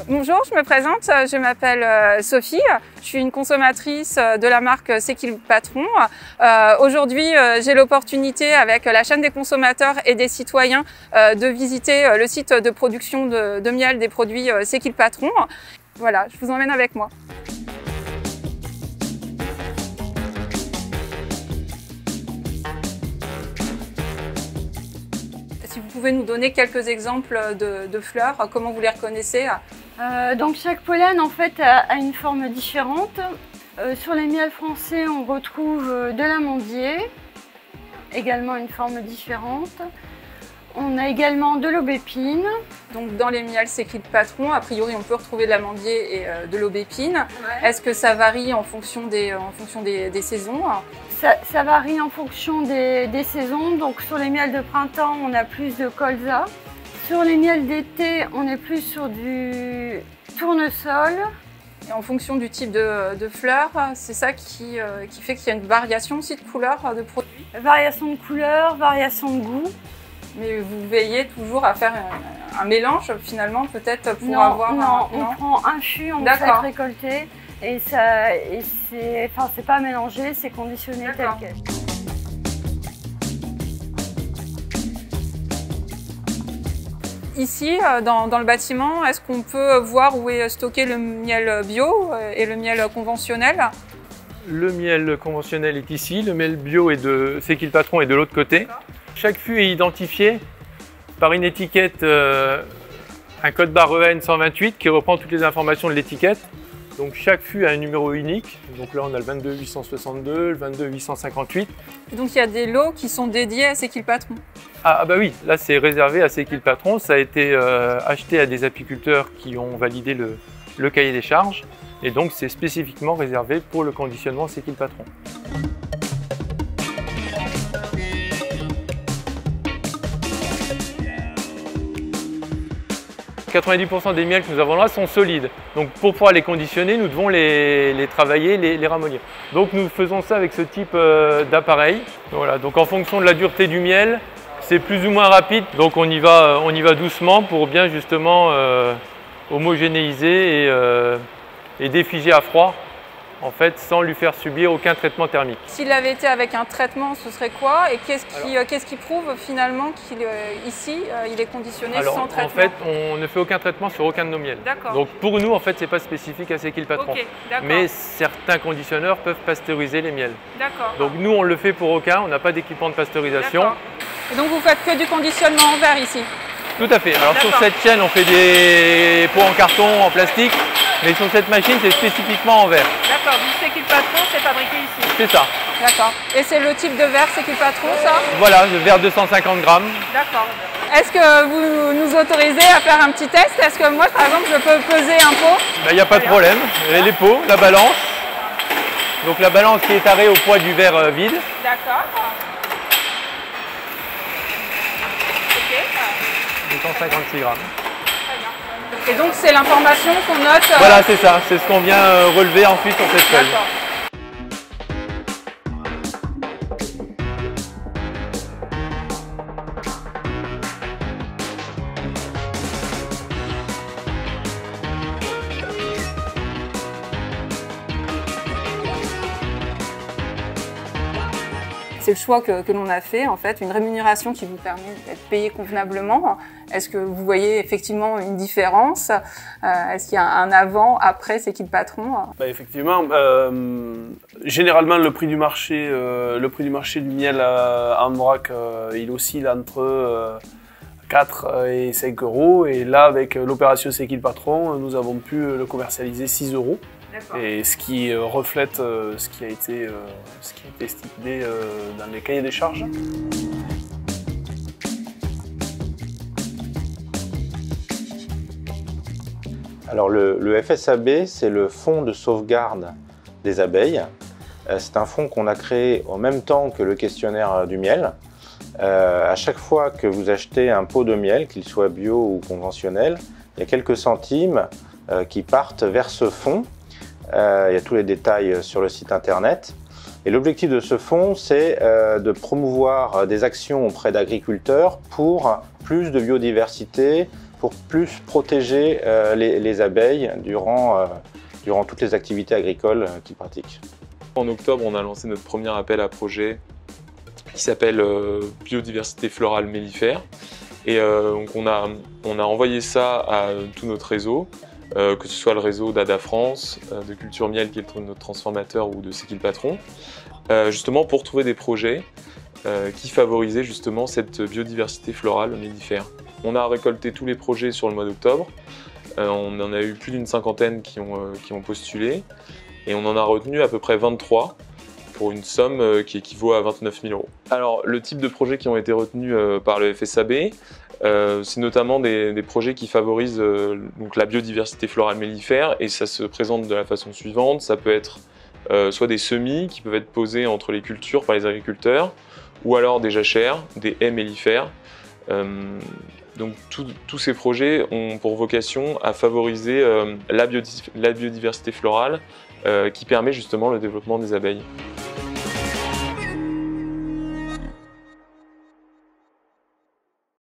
Bonjour, je me présente, je m'appelle Sophie, je suis une consommatrice de la marque C'est qui le patron. Aujourd'hui, j'ai l'opportunité avec la chaîne des consommateurs et des citoyens de visiter le site de production de miel des produits C'est qui le patron. Voilà, je vous emmène avec moi. Si vous pouvez nous donner quelques exemples de fleurs, comment vous les reconnaissez? Donc chaque pollen en fait a une forme différente. Sur les miels français, on retrouve de l'amandier, également une forme différente. On a également de l'aubépine. Donc dans les miels C'est qui le patron, a priori on peut retrouver de l'amandier et de l'aubépine. Ouais. Est-ce que ça varie en fonction des saisons? Ça varie en fonction des saisons. Donc sur les miels de printemps, on a plus de colza. Sur les miels d'été, on est plus sur du tournesol. Et en fonction du type de fleurs, c'est ça qui fait qu'il y a une variation aussi de couleur de produits? Variation de couleur, variation de goût. Mais vous veillez toujours à faire un mélange finalement peut-être pour non, avoir... Non, on prend un fût, on le fait récolter et c'est pas mélangé, c'est conditionné tel quel. Ici, dans le bâtiment, est-ce qu'on peut voir où est stocké le miel bio et le miel conventionnel? Le miel conventionnel est ici, le miel bio C'est qui le patron est de l'autre côté. Chaque fût est identifié par une étiquette, un code barre EN 128 qui reprend toutes les informations de l'étiquette. Donc chaque fût a un numéro unique. Donc là on a le 22862, le 22858. Donc il y a des lots qui sont dédiés à C'est qui le patron? Ah bah oui, là c'est réservé à C'est qui le patron. Ça a été acheté à des apiculteurs qui ont validé le cahier des charges. Et donc c'est spécifiquement réservé pour le conditionnement C'est qui le patron. 90% des miels que nous avons là sont solides. Donc pour pouvoir les conditionner, nous devons les travailler, les ramollir. Donc nous faisons ça avec ce type d'appareil. Voilà, donc en fonction de la dureté du miel, c'est plus ou moins rapide. Donc on y va doucement pour bien justement homogénéiser et défiger à froid, en fait, sans lui faire subir aucun traitement thermique. S'il avait été avec un traitement, ce serait quoi? Et qu'est-ce qui prouve finalement qu'ici, il est conditionné sans traitement? En fait, on ne fait aucun traitement sur aucun de nos miels. Donc pour nous, en fait, c'est pas spécifique à C'est qui le patron. Mais certains conditionneurs peuvent pasteuriser les miels. Donc nous, on le fait pour aucun, on n'a pas d'équipement de pasteurisation. Et donc vous faites que du conditionnement en verre ici? Tout à fait. Alors sur cette chaîne, on fait des pots en carton, en plastique. Mais sur cette machine, c'est spécifiquement en verre. D'accord, donc C'est qui le patron, c'est fabriqué ici? C'est ça. D'accord. Et c'est le type de verre C'est qui le patron, ça? Voilà, le verre 250 grammes. D'accord. Est-ce que vous nous autorisez à faire un petit test? Est-ce que moi, par exemple, je peux peser un pot? Il n'y a pas de problème. Les pots, la balance. Donc la balance qui est arrêtée au poids du verre vide. D'accord. Ok. 256 grammes. Et donc c'est l'information qu'on note. Voilà, c'est ça, c'est ce qu'on vient relever ensuite sur cette feuille. C'est le choix que l'on a fait, en fait, une rémunération qui vous permet d'être payé convenablement. Est-ce que vous voyez effectivement une différence? Est-ce qu'il y a un avant, après C'est qui le patron? Effectivement, généralement le prix du marché du miel en vrac, il oscille entre 4 et 5 euros. Et là, avec l'opération C'est qui le patron, nous avons pu le commercialiser 6 euros. Et ce qui reflète ce qui a été stipulé dans les cahiers des charges. Alors le FSAB, c'est le fonds de sauvegarde des abeilles. C'est un fonds qu'on a créé en même temps que le questionnaire du miel. À chaque fois que vous achetez un pot de miel, qu'il soit bio ou conventionnel, il y a quelques centimes qui partent vers ce fonds. Il y a tous les détails sur le site internet. Et l'objectif de ce fonds, c'est de promouvoir des actions auprès d'agriculteurs pour plus de biodiversité, pour plus protéger les abeilles durant toutes les activités agricoles qu'ils pratiquent. En octobre, on a lancé notre premier appel à projet qui s'appelle Biodiversité florale mellifère. Et donc on a envoyé ça à tout notre réseau, que ce soit le réseau d'ADA France, de Culture Miel qui est notre transformateur ou de C'est qui le patron, justement pour trouver des projets qui favorisaient justement cette biodiversité florale mellifère. On a récolté tous les projets sur le mois d'octobre, on en a eu plus d'une cinquantaine qui ont postulé et on en a retenu à peu près 23 pour une somme qui équivaut à 29 000 €. Alors le type de projets qui ont été retenus par le FSAB, c'est notamment des projets qui favorisent donc la biodiversité florale mellifère et ça se présente de la façon suivante. Ça peut être soit des semis qui peuvent être posés entre les cultures par les agriculteurs ou alors des jachères, des haies mellifères. Donc tous ces projets ont pour vocation à favoriser la biodiversité florale qui permet justement le développement des abeilles.